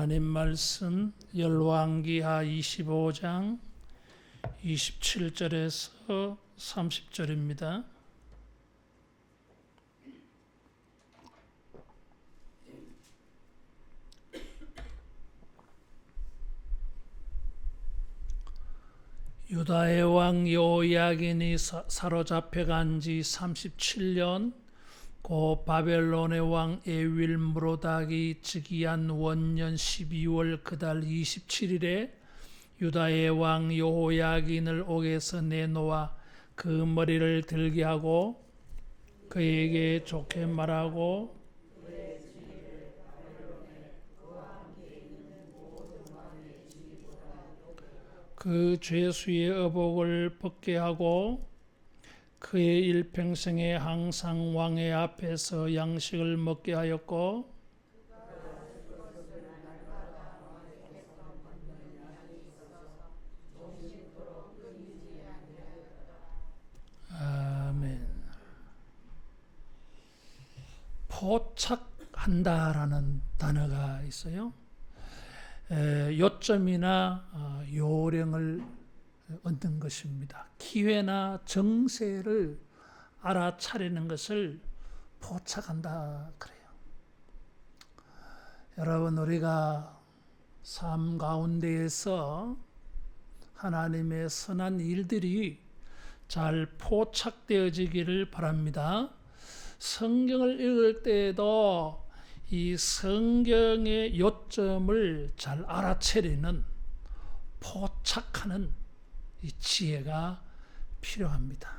하나님 말씀 열왕기하 25장 27절에서 30절입니다. 유다의 왕 여호야긴이 사로잡혀간 지 37년 고 바벨론의 왕 에윌므로닥이 즉위한 원년 12월 그달 27일에 유다의 왕 여호야긴을 옥에서 내놓아 그 머리를 들게 하고 그에게 좋게 말하고 그 죄수의 의복을 벗게 하고 그의 일평생에 항상 왕의 앞에서 양식을 먹게 하였고 아멘. 포착한다라는 단어가 있어요. 요점이나 요령을 얻는 것입니다. 기회나 정세를 알아차리는 것을 포착한다 그래요. 여러분, 우리가 삶 가운데에서 하나님의 선한 일들이 잘 포착되어지기를 바랍니다. 성경을 읽을 때에도 이 성경의 요점을 잘 알아차리는 포착하는 이 지혜가 필요합니다.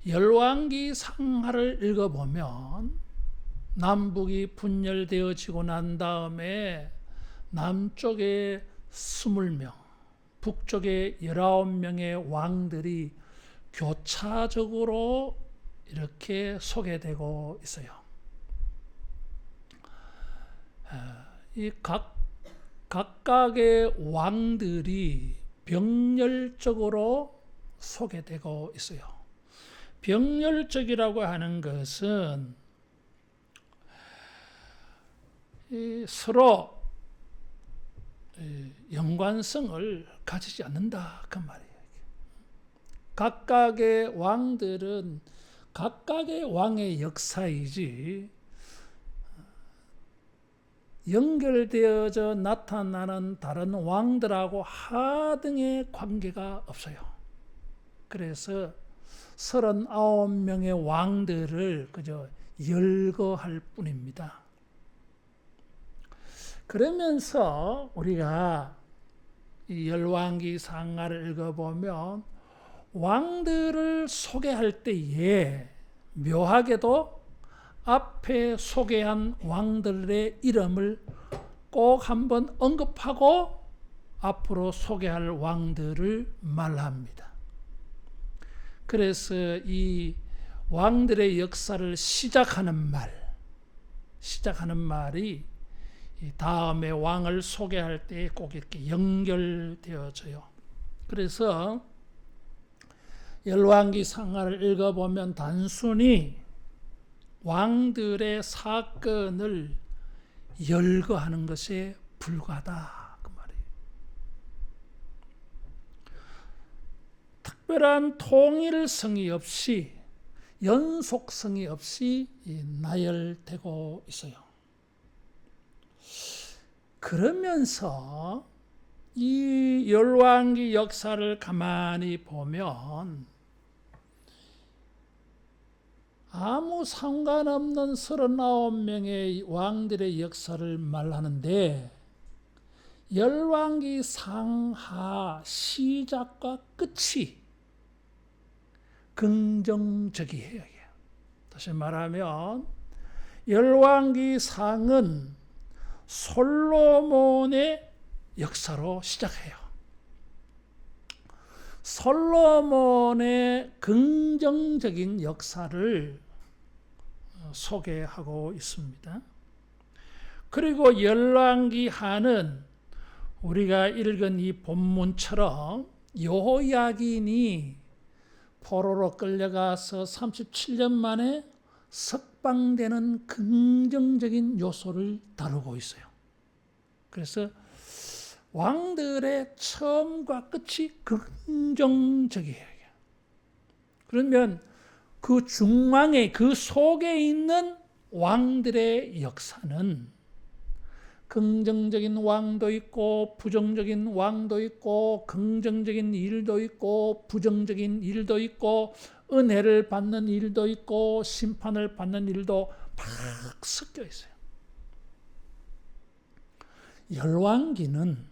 열왕기 상하를 읽어보면 남북이 분열되어지고 난 다음에 남쪽에 20명, 북쪽에 19명의 왕들이 교차적으로 이렇게 소개되고 있어요. 이 각각의 왕들이 병렬적으로 소개되고 있어요. 병렬적이라고 하는 것은 서로 연관성을 가지지 않는다 그 말이에요. 각각의 왕들은 각각의 왕의 역사이지 연결되어져 나타나는 다른 왕들하고 하등의 관계가 없어요. 그래서 39명의 왕들을 그저 열거할 뿐입니다. 그러면서 우리가 이 열왕기 상하를 읽어보면 왕들을 소개할 때에 묘하게도 앞에 소개한 왕들의 이름을 꼭 한번 언급하고 앞으로 소개할 왕들을 말합니다. 그래서 이 왕들의 역사를 시작하는 말이 다음에 왕을 소개할 때 꼭 이렇게 연결되어져요. 그래서 열왕기 상하를 읽어보면 단순히 왕들의 사건을 열거하는 것에 불과하다 그 말이에요. 특별한 통일성이 없이 연속성이 없이 나열되고 있어요. 그러면서 이 열왕기 역사를 가만히 보면 아무 상관없는 39명의 왕들의 역사를 말하는데 열왕기 상하 시작과 끝이 긍정적이에요. 다시 말하면 열왕기 상은 솔로몬의 역사로 시작해요. 솔로몬의 긍정적인 역사를 소개하고 있습니다. 그리고 열왕기 하는 우리가 읽은 이 본문처럼 여호야긴이 포로로 끌려가서 37년 만에 석방되는 긍정적인 요소를 다루고 있어요. 그래서 왕들의 처음과 끝이 긍정적이에요. 그러면 그 중앙에, 그 속에 있는 왕들의 역사는 긍정적인 왕도 있고 부정적인 왕도 있고 긍정적인 일도 있고 부정적인 일도 있고 은혜를 받는 일도 있고 심판을 받는 일도 막 섞여 있어요. 열왕기는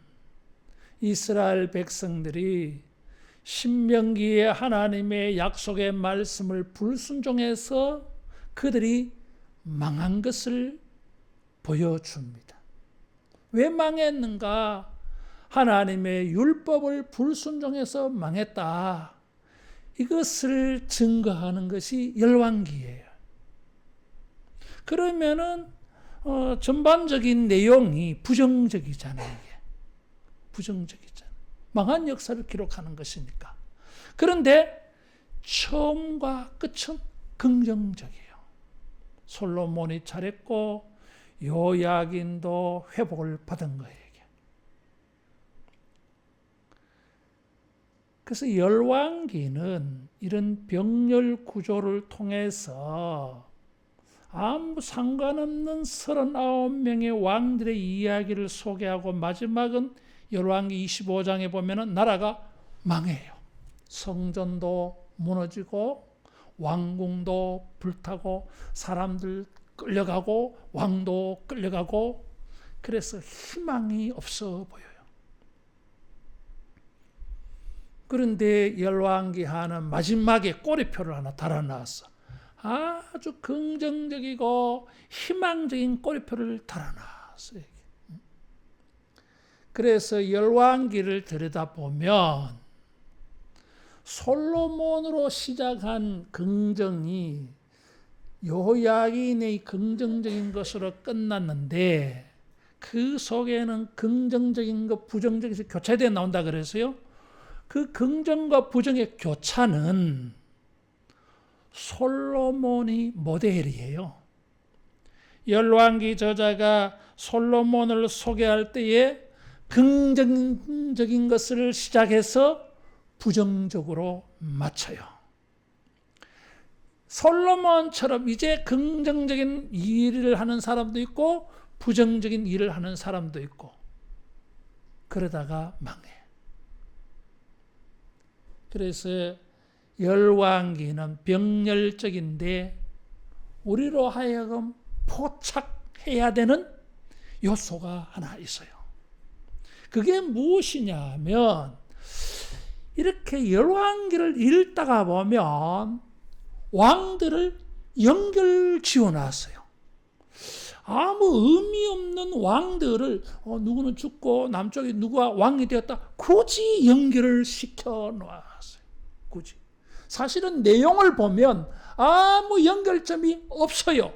이스라엘 백성들이 신명기에 하나님의 약속의 말씀을 불순종해서 그들이 망한 것을 보여줍니다. 왜 망했는가? 하나님의 율법을 불순종해서 망했다. 이것을 증거하는 것이 열왕기예요. 그러면은 전반적인 내용이 부정적이잖아요. 이게. 부정적이잖아요. 망한 역사를 기록하는 것이니까. 그런데 처음과 끝은 긍정적이에요. 솔로몬이 잘했고 요야긴도 회복을 받은 거예요. 그래서 열왕기는 이런 병렬 구조를 통해서 아무 상관없는 39명의 왕들의 이야기를 소개하고 마지막은 열왕기 25장에 보면 나라가 망해요. 성전도 무너지고 왕궁도 불타고 사람들 끌려가고 왕도 끌려가고 그래서 희망이 없어 보여요. 그런데 열왕기 하는 마지막에 꼬리표를 하나 달아놨어. 아주 긍정적이고 희망적인 꼬리표를 달아놨어요. 그래서 열왕기를 들여다보면 솔로몬으로 시작한 긍정이 여호야긴의 긍정적인 것으로 끝났는데 그 속에는 긍정적인 것, 부정적인 것이 교차되어 나온다 그래서요. 그 긍정과 부정의 교차는 솔로몬이 모델이에요. 열왕기 저자가 솔로몬을 소개할 때에 긍정적인 것을 시작해서 부정적으로 맞춰요. 솔로몬처럼 이제 긍정적인 일을 하는 사람도 있고 부정적인 일을 하는 사람도 있고 그러다가 망해. 그래서 열왕기는 병렬적인데 우리로 하여금 포착해야 되는 요소가 하나 있어요. 그게 무엇이냐 하면 이렇게 열왕기를 읽다가 보면 왕들을 연결 지어놨어요. 아무 의미 없는 왕들을 누구는 죽고 남쪽에 누가 왕이 되었다 굳이 연결을 시켜놨어요. 굳이. 사실은 내용을 보면 아무 연결점이 없어요.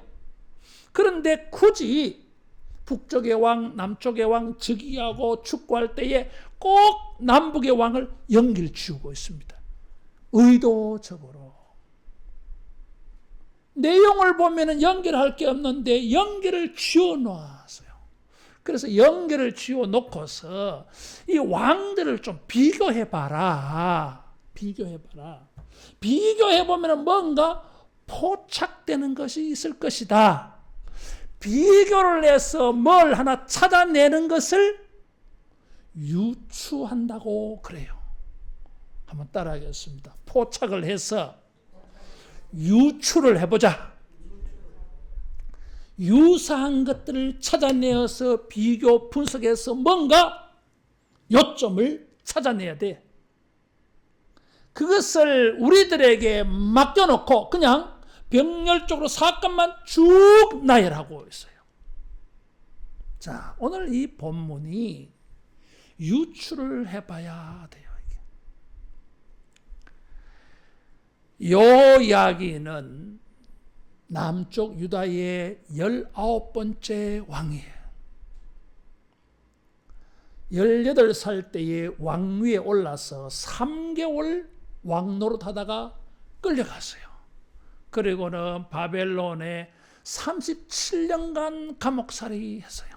그런데 굳이 북쪽의 왕, 남쪽의 왕 즉위하고 축구할 때에 꼭 남북의 왕을 연결 지우고 있습니다. 의도적으로. 내용을 보면 연결할 게 없는데 연결을 지어놓았어요. 그래서 연결을 지어놓고서 이 왕들을 좀 비교해봐라. 비교해보면 뭔가 포착되는 것이 있을 것이다. 비교를 해서 뭘 하나 찾아내는 것을 유추한다고 그래요. 한번 따라하겠습니다. 포착을 해서 유추를 해보자. 유사한 것들을 찾아내어서 비교 분석해서 뭔가 요점을 찾아내야 돼. 그것을 우리들에게 맡겨놓고 그냥 병렬적으로 사건만 쭉 나열하고 있어요. 자, 오늘 이 본문이 유추를 해봐야 돼요. 요야긴은 남쪽 유다의 19번째 왕이에요. 18살 때에 왕위에 올라서 3개월 왕노릇 하다가 끌려갔어요. 그리고는 바벨론에 37년간 감옥살이 했어요.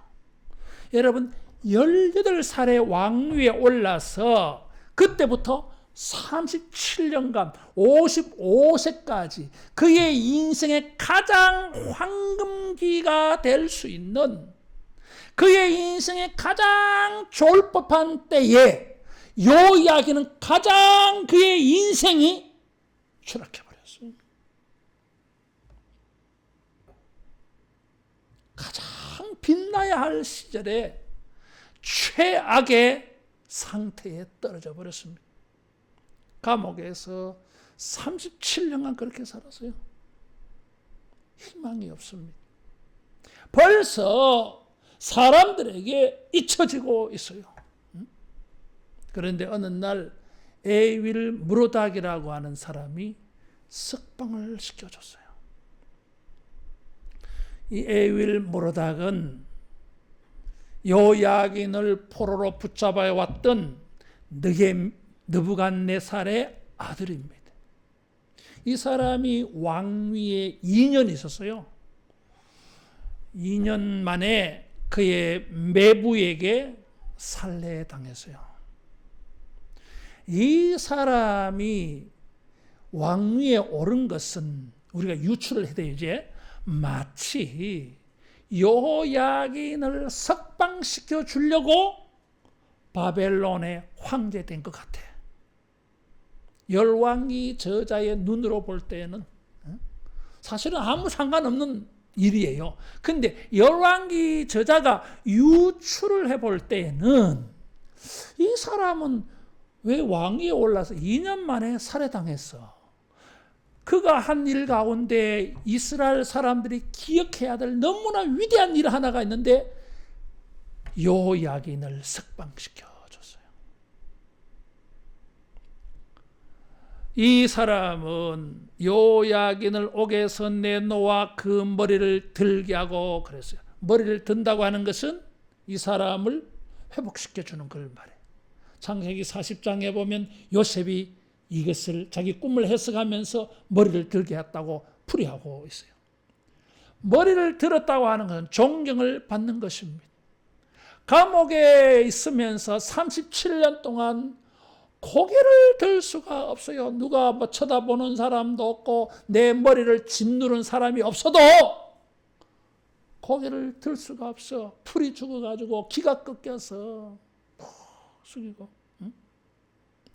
여러분, 18살의 왕위에 올라서 그때부터 37년간 55세까지 그의 인생의 가장 황금기가 될 수 있는, 그의 인생의 가장 좋을 법한 때에 요야기는 가장 그의 인생이 추락해버렸어요. 가장 빛나야 할 시절에 최악의 상태에 떨어져 버렸습니다. 감옥에서 37년간 그렇게 살았어요. 희망이 없습니다. 벌써 사람들에게 잊혀지고 있어요. 그런데 어느 날 에윌 무로닥이라고 하는 사람이 석방을 시켜줬어요. 이 에윌 무로닥은 요야긴을 포로로 붙잡아 왔던 느부갓네살의 아들입니다. 이 사람이 왕위에 2년 있었어요. 2년 만에 그의 매부에게 살해당했어요. 이 사람이 왕위에 오른 것은 우리가 유추를 해야 돼요. 이제 마치 여호야긴을 석방시켜 주려고 바벨론의 황제된 것 같아. 열왕기 저자의 눈으로 볼 때는 사실은 아무 상관없는 일이에요. 근데 열왕기 저자가 유추를 해볼 때는 이 사람은 왜 왕위에 올라서 2년 만에 살해당했어? 그가 한 일 가운데 이스라엘 사람들이 기억해야 될 너무나 위대한 일 하나가 있는데 요야긴을 석방시켜 줬어요. 이 사람은 요야긴을 옥에서 내놓아 그 머리를 들게 하고 그랬어요. 머리를 든다고 하는 것은 이 사람을 회복시켜 주는 걸 말해요. 창세기 40장에 보면 요셉이 이것을 자기 꿈을 해석하면서 머리를 들게 했다고 풀이하고 있어요. 머리를 들었다고 하는 것은 존경을 받는 것입니다. 감옥에 있으면서 37년 동안 고개를 들 수가 없어요. 누가 뭐 쳐다보는 사람도 없고 내 머리를 짓누른 사람이 없어도 고개를 들 수가 없어. 풀이 죽어가지고 기가 꺾여서 숙이고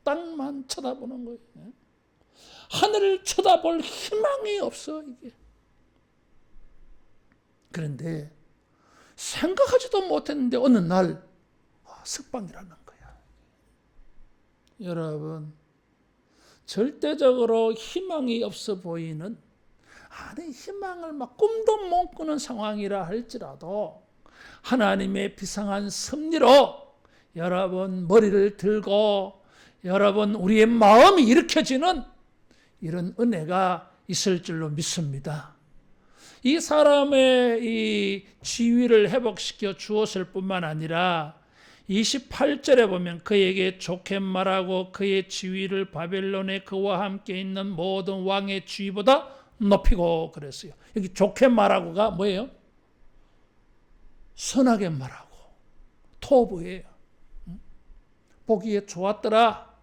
땅만 쳐다보는 거예요. 하늘을 쳐다볼 희망이 없어 이게. 그런데 생각하지도 못했는데 어느 날 석방이라는 거야. 여러분, 절대적으로 희망이 없어 보이는, 안에 희망을 막 꿈도 못 꾸는 상황이라 할지라도 하나님의 비상한 섭리로 여러분 머리를 들고 여러분 우리의 마음이 일으켜지는 이런 은혜가 있을 줄로 믿습니다. 이 사람의 이 지위를 회복시켜 주었을 뿐만 아니라 28절에 보면 그에게 좋게 말하고 그의 지위를 바벨론에 그와 함께 있는 모든 왕의 지위보다 높이고 그랬어요. 여기 좋게 말하고가 뭐예요? 선하게 말하고 토부예요. 보기에 좋았더라.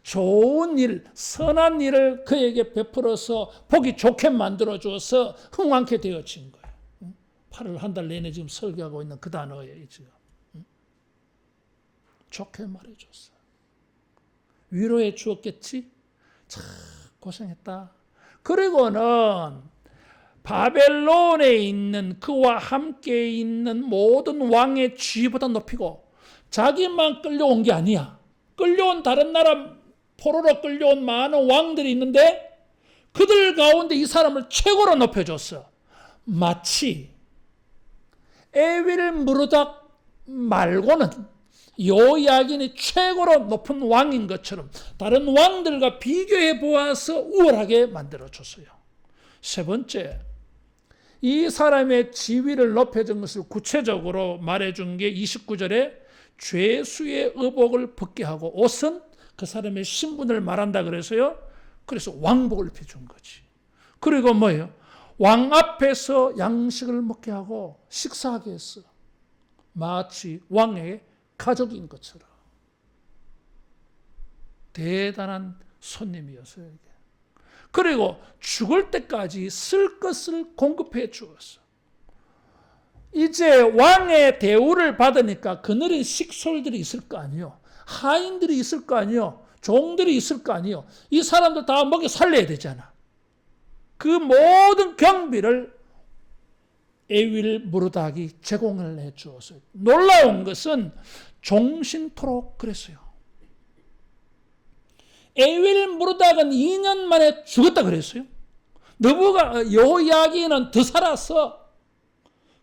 좋은 일, 선한 일을 그에게 베풀어서 보기 좋게 만들어 주어서 흥왕케 되어진 거예요. 8월 한 달 내내 지금 설교하고 있는 그 단어예요. 지금. 좋게 말해줬어. 위로해 주었겠지? 참 고생했다. 그리고는 바벨론에 있는 그와 함께 있는 모든 왕의 지위보다 높이고 자기만 끌려온 게 아니야. 끌려온 다른 나라 포로로 끌려온 많은 왕들이 있는데 그들 가운데 이 사람을 최고로 높여줬어. 마치 에윌 무르닥 말고는 요야긴이 최고로 높은 왕인 것처럼 다른 왕들과 비교해 보아서 우월하게 만들어줬어요. 세 번째, 이 사람의 지위를 높여준 것을 구체적으로 말해준 게 29절에 죄수의 의복을 벗게 하고 옷은 그 사람의 신분을 말한다 그래서요. 그래서 왕복을 입혀준 거지. 그리고 뭐예요? 왕 앞에서 양식을 먹게 하고 식사하게 했어. 마치 왕의 가족인 것처럼 대단한 손님이었어요. 그리고 죽을 때까지 쓸 것을 공급해 주었어. 이제 왕의 대우를 받으니까 그늘에 식솔들이 있을 거 아니에요. 하인들이 있을 거 아니에요. 종들이 있을 거 아니에요. 이 사람들 다 먹여 살려야 되잖아. 그 모든 경비를 에윌 무르닥이 제공을 해 주었어요. 놀라운 것은 종신토록 그랬어요. 에윌 무르닥은 2년 만에 죽었다 그랬어요. 여호야긴은 더 살았어.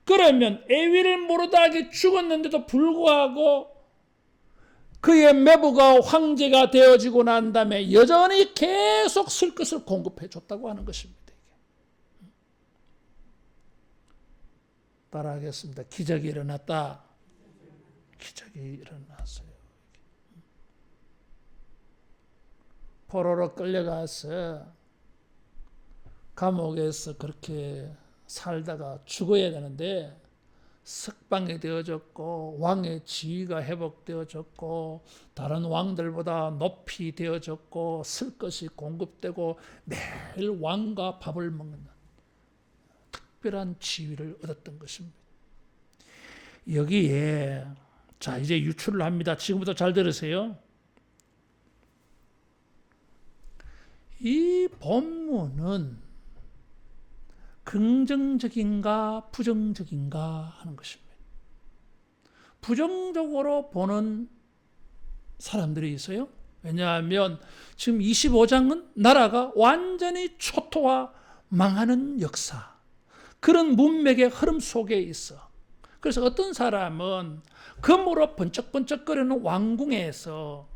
그러면 에윌 무르닥이 죽었는데도 불구하고 그의 메부가 황제가 되어지고 난 다음에 여전히 계속 쓸 것을 공급해 줬다고 하는 것입니다. 따라하겠습니다. 기적이 일어났다. 기적이 일어났어요. 포로로 끌려가서 감옥에서 그렇게 살다가 죽어야 되는데 석방이 되어졌고 왕의 지위가 회복되어졌고 다른 왕들보다 높이 되어졌고 쓸 것이 공급되고 매일 왕과 밥을 먹는 특별한 지위를 얻었던 것입니다. 여기에 자 이제 유출을 합니다. 지금부터 잘 들으세요. 이 본문은 긍정적인가 부정적인가 하는 것입니다. 부정적으로 보는 사람들이 있어요. 왜냐하면 지금 25장은 나라가 완전히 초토화 망하는 역사, 그런 문맥의 흐름 속에 있어. 그래서 어떤 사람은 금으로 번쩍번쩍거리는 왕궁에서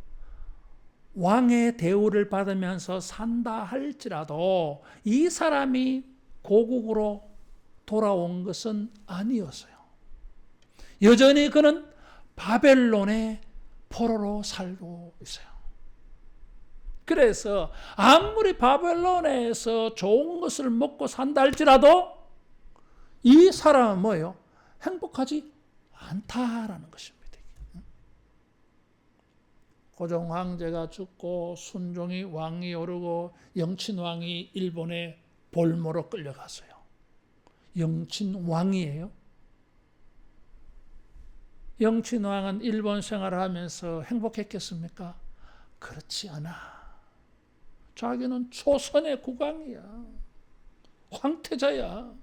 왕의 대우를 받으면서 산다 할지라도 이 사람이 고국으로 돌아온 것은 아니었어요. 여전히 그는 바벨론의 포로로 살고 있어요. 그래서 아무리 바벨론에서 좋은 것을 먹고 산다 할지라도 이 사람은 뭐예요? 행복하지 않다라는 것입니다. 고종 황제가 죽고 순종이 왕이 오르고 영친 왕이 일본에 볼모로 끌려갔어요. 영친 왕이에요. 영친 왕은 일본 생활을 하면서 행복했겠습니까? 그렇지 않아. 자기는 조선의 국왕이야. 황태자야.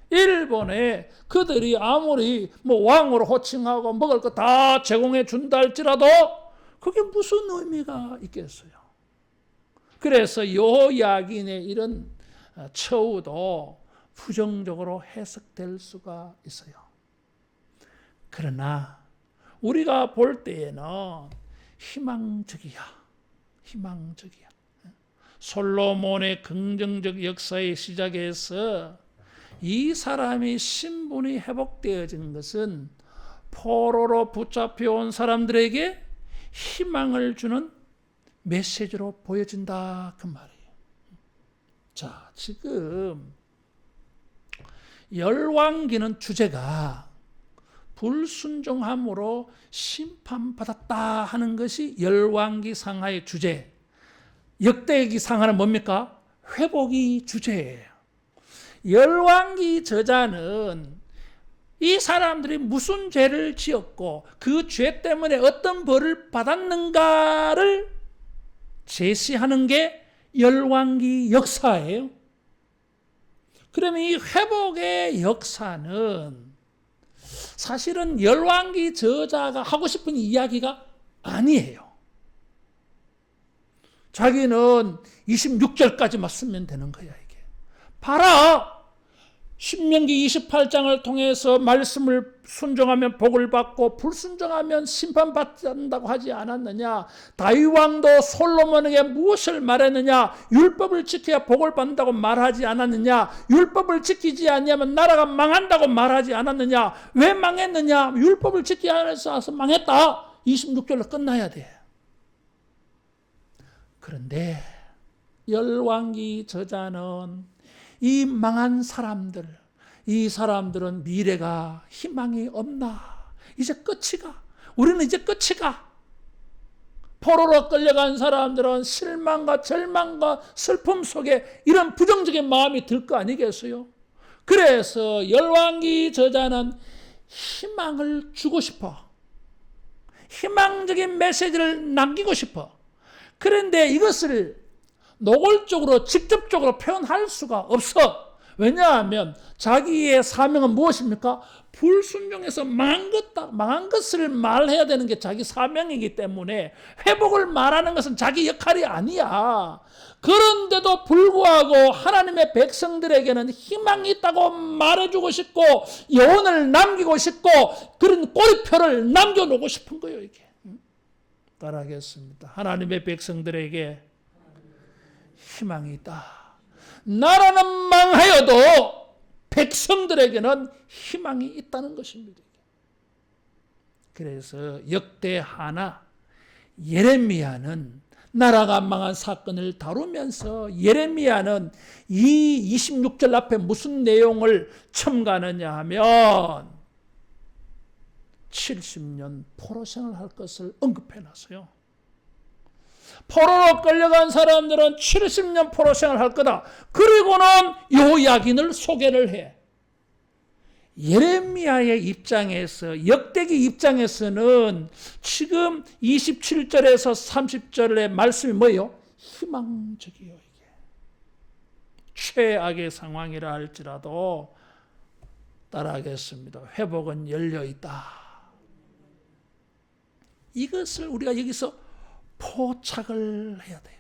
일본에 그들이 아무리 왕으로 호칭하고 먹을 거 다 제공해 준다 할지라도 그게 무슨 의미가 있겠어요. 그래서 여호야긴의 이런 처우도 부정적으로 해석될 수가 있어요. 그러나 우리가 볼 때에는 희망적이야. 솔로몬의 긍정적 역사의 시작에서 이 사람이 신분이 회복되어진 것은 포로로 붙잡혀온 사람들에게 희망을 주는 메시지로 보여진다 그 말이에요. 자, 지금 열왕기는 주제가 불순종함으로 심판받았다 하는 것이 열왕기 상하의 주제. 역대기 상하는 뭡니까? 회복이 주제예요. 열왕기 저자는 이 사람들이 무슨 죄를 지었고 그 죄 때문에 어떤 벌을 받았는가를 제시하는 게 열왕기 역사예요. 그러면 이 회복의 역사는 사실은 열왕기 저자가 하고 싶은 이야기가 아니에요. 자기는 26절까지만 쓰면 되는 거야, 이게. 봐라! 신명기 28장을 통해서 말씀을 순종하면 복을 받고 불순종하면 심판받지 않는다고 하지 않았느냐? 다윗왕도 솔로몬에게 무엇을 말했느냐? 율법을 지켜야 복을 받는다고 말하지 않았느냐? 율법을 지키지 않으면 나라가 망한다고 말하지 않았느냐? 왜 망했느냐? 율법을 지키지 않아서 망했다. 26절로 끝나야 돼. 그런데 열왕기 저자는 이 망한 사람들, 이 사람들은 미래가 희망이 없나? 이제 끝이 가. 우리는 이제 끝이 가. 포로로 끌려간 사람들은 실망과 절망과 슬픔 속에 이런 부정적인 마음이 들 거 아니겠어요? 그래서 열왕기 저자는 희망을 주고 싶어. 희망적인 메시지를 남기고 싶어. 그런데 이것을 노골적으로 직접적으로 표현할 수가 없어. 왜냐하면 자기의 사명은 무엇입니까? 불순종해서 망한 것을 말해야 되는 게 자기 사명이기 때문에 회복을 말하는 것은 자기 역할이 아니야. 그런데도 불구하고 하나님의 백성들에게는 희망이 있다고 말해주고 싶고 여운을 남기고 싶고 그런 꼬리표를 남겨놓고 싶은 거예요. 이게. 따라하겠습니다. 하나님의 백성들에게 희망이 있다. 나라는 망하여도 백성들에게는 희망이 있다는 것입니다. 그래서 역대 하나 예레미야는 나라가 망한 사건을 다루면서 예레미야는 이 26절 앞에 무슨 내용을 첨가하느냐 하면 70년 포로 생활할 것을 언급해 놨어요. 포로로 끌려간 사람들은 70년 포로 생활할 거다. 그리고는 요야긴을 소개를 해. 예레미야의 입장에서, 역대기 입장에서는 지금 27절에서 30절의 말씀이 뭐예요? 희망적이에요. 이게 최악의 상황이라 할지라도 따라하겠습니다. 회복은 열려있다. 이것을 우리가 여기서 포착을 해야 돼요.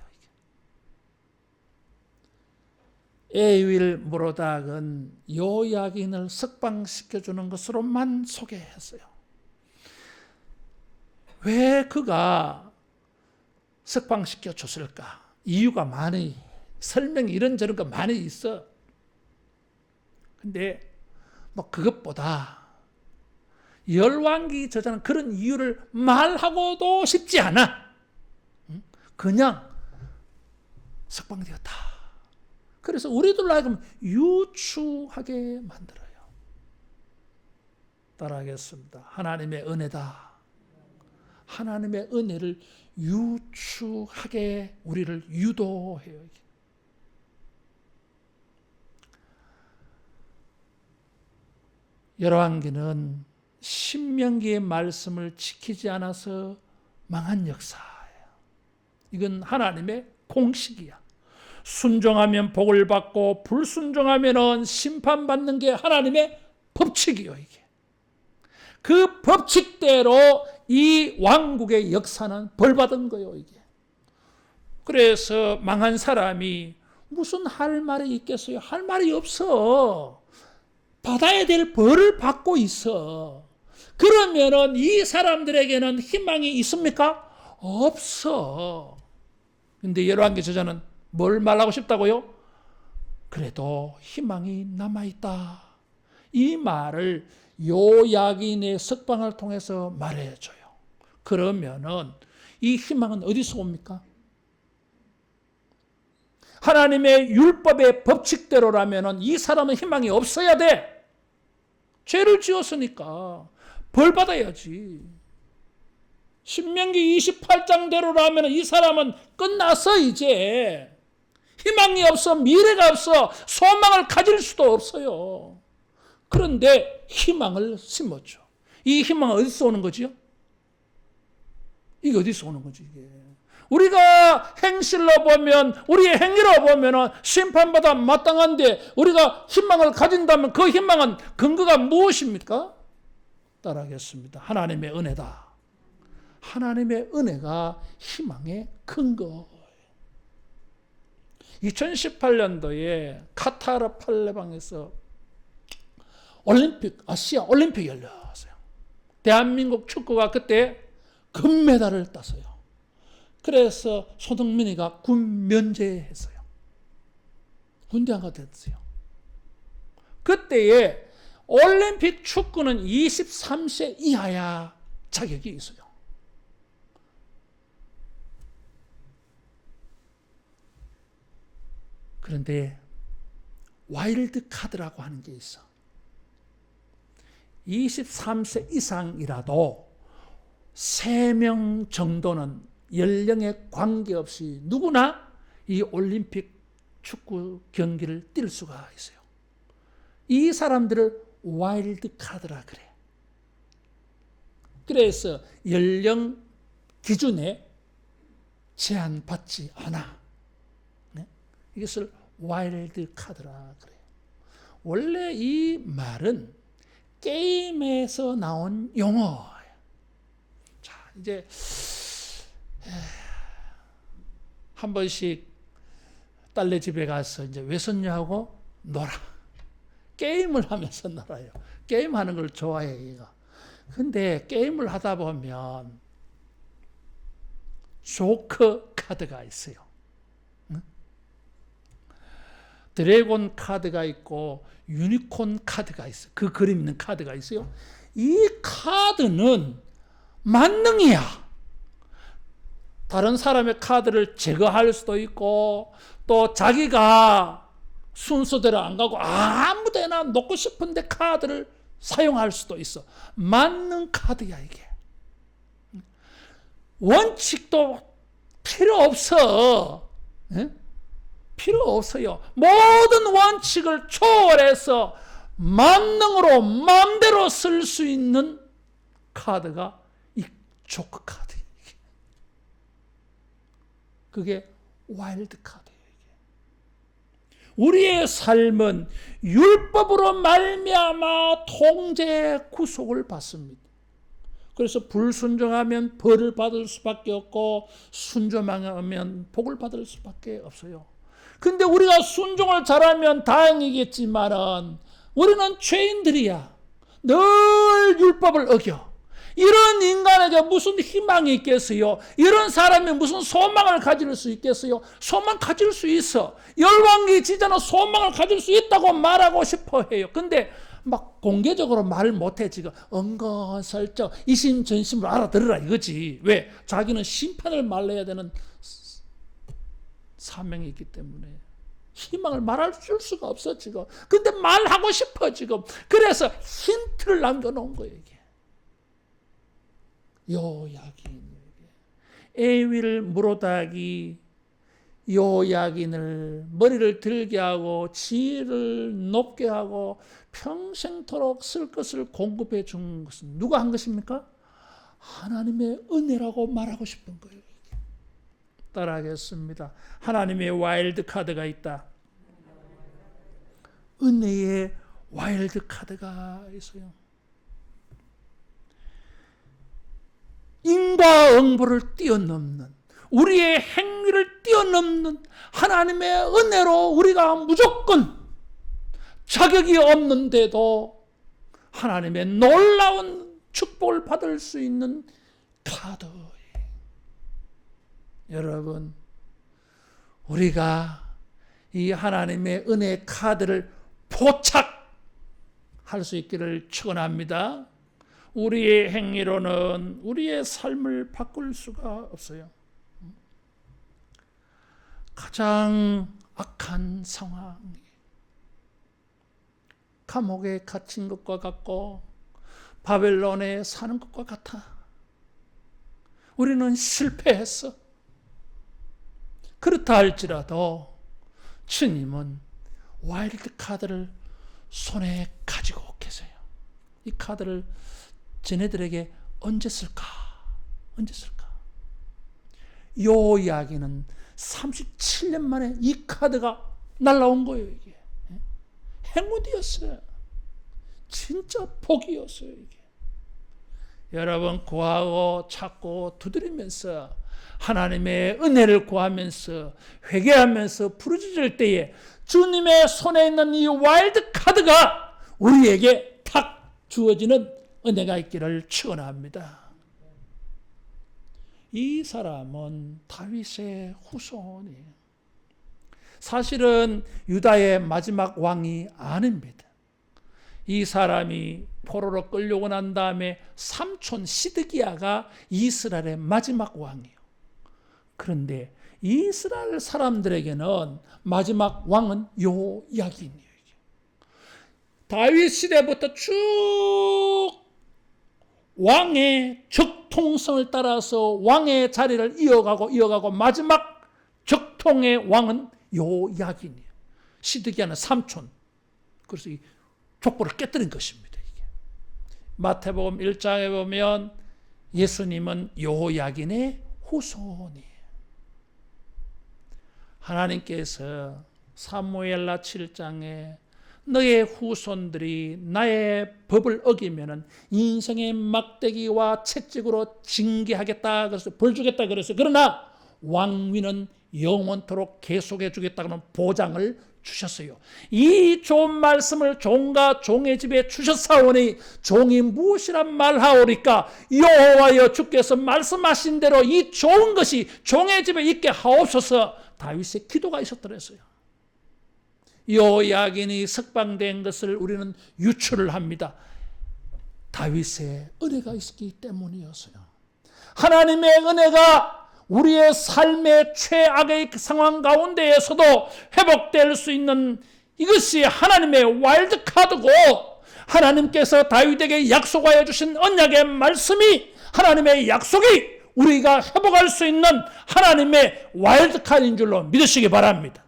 에윌 무로닥은 요야긴을 석방시켜주는 것으로만 소개했어요. 왜 그가 석방시켜줬을까? 이유가 많이, 설명이 이런저런 거 많이 있어. 근데 뭐 그것보다 열왕기 저자는 그런 이유를 말하고도 싶지 않아. 그냥 석방되었다. 그래서 우리들로 하여금 유추하게 만들어요. 따라하겠습니다. 하나님의 은혜다. 하나님의 은혜를 유추하게 우리를 유도해요. 열왕기는 신명기의 말씀을 지키지 않아서 망한 역사예요. 이건 하나님의 공식이야. 순종하면 복을 받고 불순종하면 심판받는 게 하나님의 법칙이에요. 이게. 그 법칙대로 이 왕국의 역사는 벌받은 거예요. 이게. 그래서 망한 사람이 무슨 할 말이 있겠어요? 할 말이 없어. 받아야 될 벌을 받고 있어. 그러면은 이 사람들에게는 희망이 있습니까? 없어. 근데 열왕기 저자는 뭘 말하고 싶다고요? 그래도 희망이 남아있다. 이 말을 요야긴의 석방을 통해서 말해줘요. 그러면은 이 희망은 어디서 옵니까? 하나님의 율법의 법칙대로라면은 이 사람은 희망이 없어야 돼. 죄를 지었으니까 벌 받아야지. 신명기 28장대로라면 이 사람은 끝났어. 이제 희망이 없어. 미래가 없어. 소망을 가질 수도 없어요. 그런데 희망을 심었죠. 이 희망은 어디서 오는 거지요? 이게 어디서 오는 거지? 이게 우리가 행실로 보면, 우리의 행위로 보면 심판받아 마땅한데 우리가 희망을 가진다면 그 희망은 근거가 무엇입니까? 따라하겠습니다. 하나님의 은혜다. 하나님의 은혜가 희망의 근거. 2018년도에 카타르 팔레방에서 아시아 올림픽 열렸어요. 대한민국 축구가 그때 금메달을 땄어요. 그래서 손흥민이가 군 면제했어요. 군대 안 가도 됐어요. 그때에 올림픽 축구는 23세 이하야 자격이 있어요. 그런데 와일드 카드라고 하는 게 있어. 23세 이상이라도 3명 정도는 연령에 관계없이 누구나 이 올림픽 축구 경기를 뛸 수가 있어요. 이 사람들을 와일드 카드라 그래. 그래서 연령 기준에 제한받지 않아. 네? 이것을 와일드 카드라 그래요. 원래 이 말은 게임에서 나온 용어예요. 자, 이제 한 번씩 딸네 집에 가서 이제 외손녀하고 놀아. 게임을 하면서 놀아요. 게임하는 걸 좋아해, 얘가. 근데 게임을 하다 보면 조커 카드가 있어요. 응? 드래곤 카드가 있고 유니콘 카드가 있어요. 그 그림 있는 카드가 있어요. 이 카드는 만능이야. 다른 사람의 카드를 제거할 수도 있고 또 자기가 순서대로 안 가고 아무 데나 놓고 싶은데 카드를 사용할 수도 있어. 만능 카드야 이게. 원칙도 필요 없어. 네? 필요 없어요. 모든 원칙을 초월해서 만능으로 마음대로 쓸 수 있는 카드가 이 조커 카드. 그게 와일드 카드예요. 우리의 삶은 율법으로 말미암아 통제 구속을 받습니다. 그래서 불순종하면 벌을 받을 수밖에 없고 순종하면 복을 받을 수밖에 없어요. 근데 우리가 순종을 잘하면 다행이겠지만은 우리는 죄인들이야. 늘 율법을 어겨. 이런 인간에게 무슨 희망이 있겠어요? 이런 사람이 무슨 소망을 가질 수 있겠어요? 소망 가질 수 있어. 열왕기 지자는 소망을 가질 수 있다고 말하고 싶어 해요. 근데 막 공개적으로 말을 못해. 지금 은근슬쩍 이심전심으로 알아들으라 이거지. 왜? 자기는 심판을 말해야 되는 사명이 있기 때문에 희망을 말할 수가 없어 지금. 근데 말하고 싶어 지금. 그래서 힌트를 남겨놓은 거예요 이게. 요야긴에게 애위를 물어다기 요야긴을 머리를 들게 하고 지혜를 높게 하고 평생토록 쓸 것을 공급해 준 것은 누가 한 것입니까? 하나님의 은혜라고 말하고 싶은 거예요. 따라하겠습니다. 하나님의 와일드 카드가 있다. 은혜의 와일드 카드가 있어요. 인과응보를 뛰어넘는, 우리의 행위를 뛰어넘는 하나님의 은혜로 우리가 무조건 자격이 없는데도 하나님의 놀라운 축복을 받을 수 있는 카드. 여러분, 우리가 이 하나님의 은혜 카드를 포착할 수 있기를 축원합니다. 우리의 행위로는 우리의 삶을 바꿀 수가 없어요. 가장 악한 상황이 감옥에 갇힌 것과 같고 바벨론에 사는 것과 같아. 우리는 실패했어. 그렇다 할지라도 주님은 와일드 카드를 손에 가지고 계세요. 이 카드를 쟤네들에게 언제 쓸까? 언제 쓸까? 요 이야기는 37년 만에 이 카드가 날라온 거예요. 이게 행운이었어요. 진짜 복이었어요. 이게. 여러분 구하고 찾고 두드리면서 하나님의 은혜를 구하면서 회개하면서 부르짖을 때에 주님의 손에 있는 이 와일드 카드가 우리에게 탁 주어지는 은혜가 있기를 축원합니다. 이 사람은 다윗의 후손이에요. 사실은 유다의 마지막 왕이 아닙니다. 이 사람이 포로로 끌려고 난 다음에 삼촌 시드기야가 이스라엘의 마지막 왕이에요. 그런데 이스라엘 사람들에게는 마지막 왕은 요야긴이에요. 다윗 시대부터 쭉 왕의 적통성을 따라서 왕의 자리를 이어가고 마지막 적통의 왕은 요야긴이에요. 시드기야는 삼촌. 그래서 이 족보를 깨뜨린 것입니다. 이게. 마태복음 1장에 보면 예수님은 요야긴의 후손이에요. 하나님께서 사무엘라 7장에 너의 후손들이 나의 법을 어기면은 인생의 막대기와 채찍으로 징계하겠다. 그래서 벌 주겠다. 그래서 그러나 왕위는 영원토록 계속해 주겠다는 보장을 주셨어요. 이 좋은 말씀을 종과 종의 집에 주셨사오니 종이 무엇이란 말하오리까? 여호와여 주께서 말씀하신 대로 이 좋은 것이 종의 집에 있게 하옵소서. 다윗의 기도가 있었더랬어요. 요야긴이 석방된 것을 우리는 유추를 합니다. 다윗의 은혜가 있었기 때문이었어요. 하나님의 은혜가 우리의 삶의 최악의 상황 가운데에서도 회복될 수 있는 이것이 하나님의 와일드카드고, 하나님께서 다윗에게 약속하여 주신 언약의 말씀이 하나님의 약속이 우리가 회복할 수 있는 하나님의 와일드카드인 줄로 믿으시기 바랍니다.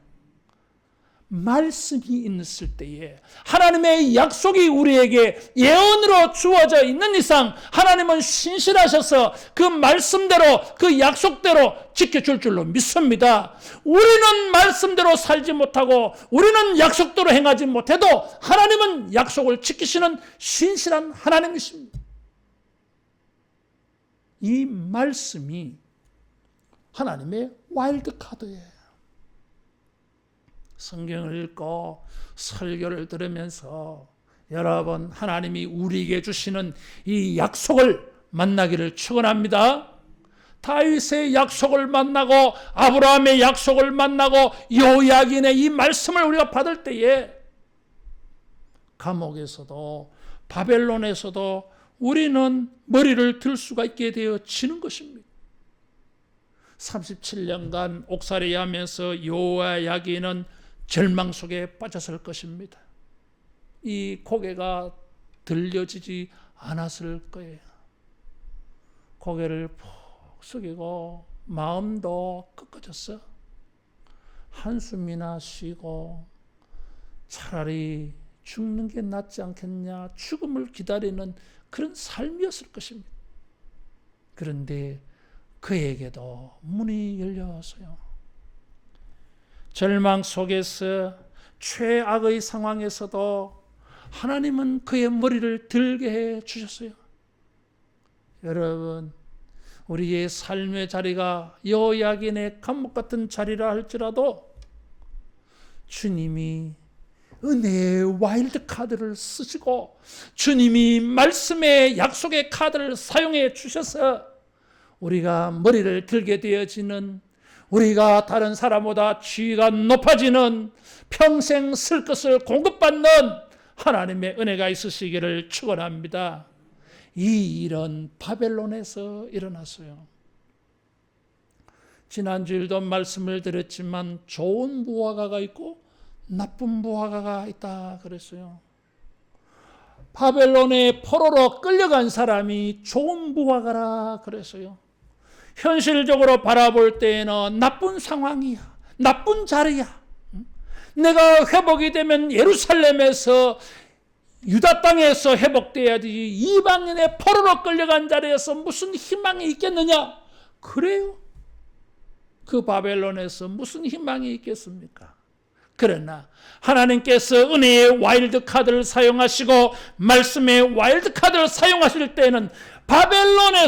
말씀이 있을 때에 하나님의 약속이 우리에게 예언으로 주어져 있는 이상 하나님은 신실하셔서 그 말씀대로 그 약속대로 지켜줄 줄로 믿습니다. 우리는 말씀대로 살지 못하고 우리는 약속대로 행하지 못해도 하나님은 약속을 지키시는 신실한 하나님이십니다. 이 말씀이 하나님의 와일드카드예요. 성경을 읽고 설교를 들으면서 여러분 하나님이 우리에게 주시는 이 약속을 만나기를 축원합니다. 다윗의 약속을 만나고 아브라함의 약속을 만나고 요야긴의 이 말씀을 우리가 받을 때에 감옥에서도 바벨론에서도 우리는 머리를 들 수가 있게 되어지는 것입니다. 37년간 옥살이 하면서 요야긴은 절망 속에 빠졌을 것입니다. 이 고개가 들려지지 않았을 거예요. 고개를 푹 숙이고 마음도 꺾어졌어. 한숨이나 쉬고 차라리 죽는 게 낫지 않겠냐, 죽음을 기다리는 그런 삶이었을 것입니다. 그런데 그에게도 문이 열렸어요. 절망 속에서 최악의 상황에서도 하나님은 그의 머리를 들게 해 주셨어요. 여러분, 우리의 삶의 자리가 요야긴의 감옥 같은 자리라 할지라도 주님이 은혜의 와일드 카드를 쓰시고 주님이 말씀의 약속의 카드를 사용해 주셔서 우리가 머리를 들게 되어지는, 우리가 다른 사람보다 지위가 높아지는, 평생 쓸 것을 공급받는 하나님의 은혜가 있으시기를 축원합니다. 이 일은 바벨론에서 일어났어요. 지난주일도 말씀을 드렸지만 좋은 무화과가 있고 나쁜 무화과가 있다 그랬어요. 바벨론의 포로로 끌려간 사람이 좋은 무화과라 그랬어요. 현실적으로 바라볼 때에는 나쁜 상황이야, 나쁜 자리야. 내가 회복이 되면 예루살렘에서 유다 땅에서 회복돼야지 이방인의 포로로 끌려간 자리에서 무슨 희망이 있겠느냐? 그래요. 그 바벨론에서 무슨 희망이 있겠습니까? 그러나 하나님께서 은혜의 와일드 카드를 사용하시고 말씀의 와일드 카드를 사용하실 때는 바벨론의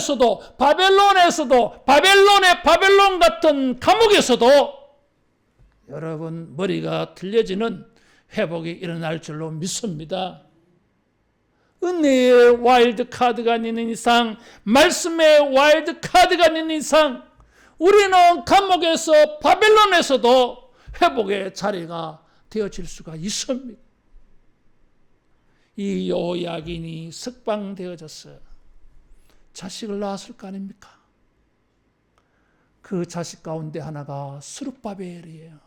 바벨론 같은 감옥에서도 여러분 머리가 들려지는 회복이 일어날 줄로 믿습니다. 은혜의 와일드 카드가 있는 이상, 말씀의 와일드 카드가 있는 이상 우리는 감옥에서 바벨론에서도 회복의 자리가 되어질 수가 있습니다. 이 요야긴이 석방되어졌어요. 자식을 낳았을 거 아닙니까? 그 자식 가운데 하나가 스룹바벨이에요.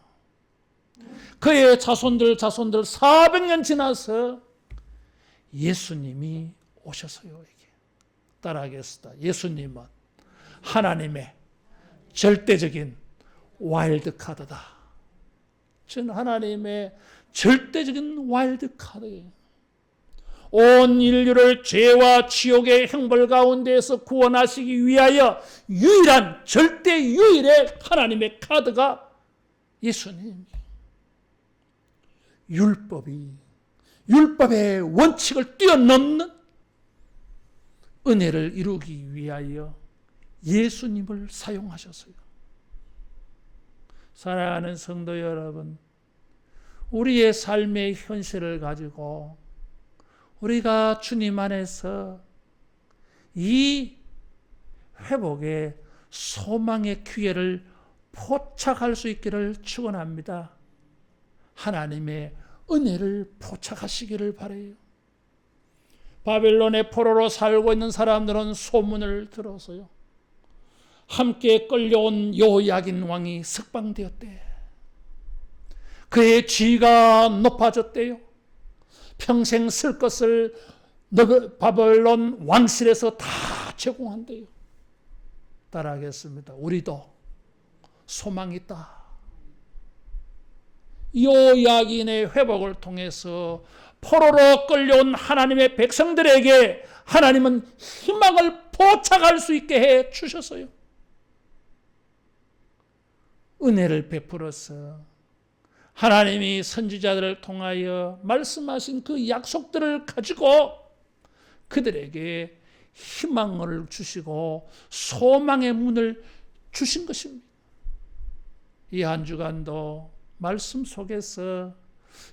그의 자손들 400년 지나서 예수님이 오셨어요. 이게 따라하겠습니다. 예수님은 하나님의 절대적인 와일드카드다. 전 하나님의 절대적인 와일드카드예요. 온 인류를 죄와 지옥의 형벌 가운데에서 구원하시기 위하여 유일한 절대 유일의 하나님의 카드가 예수님이에요. 율법의 원칙을 뛰어넘는 은혜를 이루기 위하여 예수님을 사용하셨어요. 사랑하는 성도 여러분, 우리의 삶의 현실을 가지고 우리가 주님 안에서 이 회복의 소망의 기회를 포착할 수 있기를 축원합니다. 하나님의 은혜를 포착하시기를 바라요. 바벨론의 포로로 살고 있는 사람들은 소문을 들어서요, 함께 끌려온 여호야긴 왕이 석방되었대. 그의 지위가 높아졌대요. 평생 쓸 것을 바벨론 왕실에서 다 제공한대요. 따라하겠습니다. 우리도 소망이 있다. 여호야긴의 회복을 통해서 포로로 끌려온 하나님의 백성들에게 하나님은 희망을 포착할 수 있게 해 주셨어요. 은혜를 베풀어서 하나님이 선지자들을 통하여 말씀하신 그 약속들을 가지고 그들에게 희망을 주시고 소망의 문을 주신 것입니다. 이 한 주간도 말씀 속에서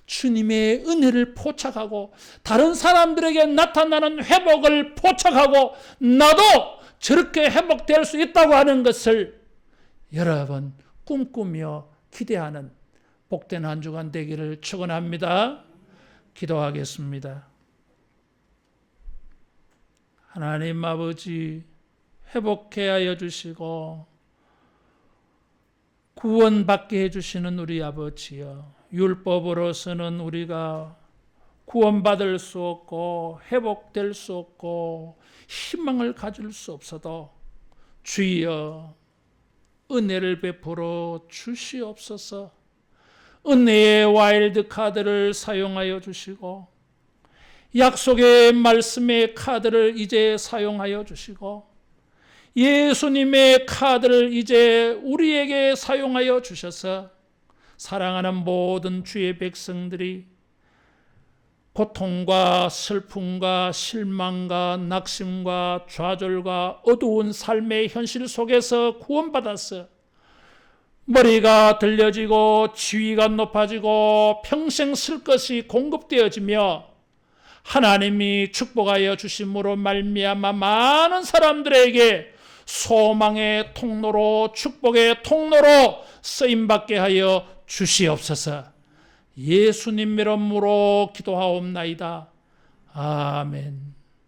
주님의 은혜를 포착하고 다른 사람들에게 나타나는 회복을 포착하고 나도 저렇게 회복될 수 있다고 하는 것을 여러분 꿈꾸며 기대하는 복된 한 주간 되기를 축원합니다. 기도하겠습니다. 하나님 아버지, 회복해 하여 주시고 구원받게 해주시는 우리 아버지여, 율법으로서는 우리가 구원받을 수 없고 회복될 수 없고 희망을 가질 수 없어도 주여 은혜를 베풀어 주시옵소서. 은혜의 와일드 카드를 사용하여 주시고 약속의 말씀의 카드를 이제 사용하여 주시고 예수님의 카드를 이제 우리에게 사용하여 주셔서 사랑하는 모든 주의 백성들이 고통과 슬픔과 실망과 낙심과 좌절과 어두운 삶의 현실 속에서 구원받아서 머리가 들려지고 지위가 높아지고 평생 쓸 것이 공급되어지며 하나님이 축복하여 주심으로 말미암아 많은 사람들에게 소망의 통로로 축복의 통로로 쓰임받게 하여 주시옵소서. 예수님 이름으로 기도하옵나이다. 아멘.